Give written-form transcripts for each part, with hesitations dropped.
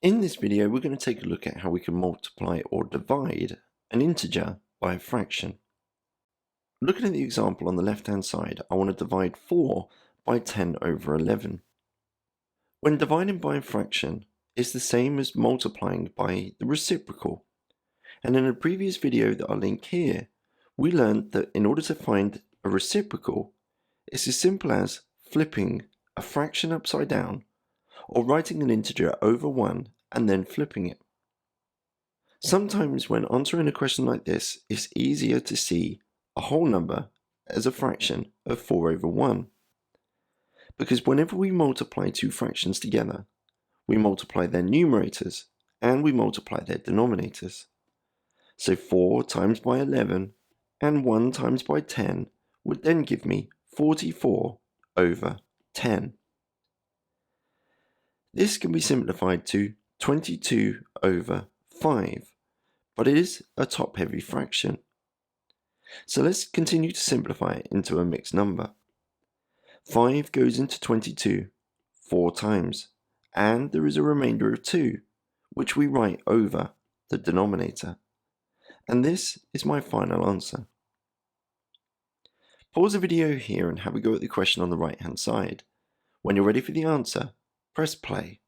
In this video, we're going to take a look at how we can multiply or divide an integer by a fraction. Looking at the example on the left-hand side, I want to divide 4 by 10 over 11. When dividing by a fraction, it's the same as multiplying by the reciprocal. And in a previous video that I'll link here, we learned that in order to find a reciprocal, it's as simple as flipping a fraction upside down or writing an integer over 1 and then flipping it. Sometimes when answering a question like this, it's easier to see a whole number as a fraction of 4 over 1. Because whenever we multiply two fractions together, we multiply their numerators and we multiply their denominators. So 4 times by 11 and 1 times by 10 would then give me 44 over 10. This can be simplified to 22 over 5, but it is a top-heavy fraction. So let's continue to simplify it into a mixed number. 5 goes into 22 4 times, and there is a remainder of 2, which we write over the denominator. And this is my final answer. Pause the video here and have a go at the question on the right-hand side. When you're ready for the answer, press play.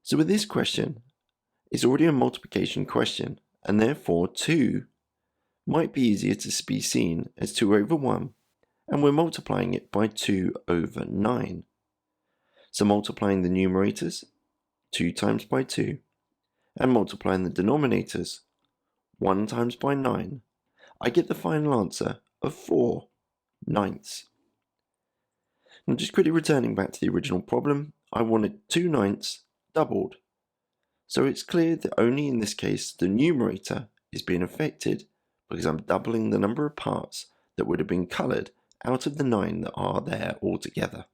So with this question, it's already a multiplication question, and therefore 2 might be easier to be seen as 2 over 1, and we're multiplying it by 2 over 9. So multiplying the numerators, 2 times by 2, and multiplying the denominators, 1 times by 9, I get the final answer of 4 ninths. Now just quickly returning back to the original problem, I wanted 2 ninths doubled. So it's clear that only in this case the numerator is being affected because I'm doubling the number of parts that would have been coloured out of the 9 that are there altogether.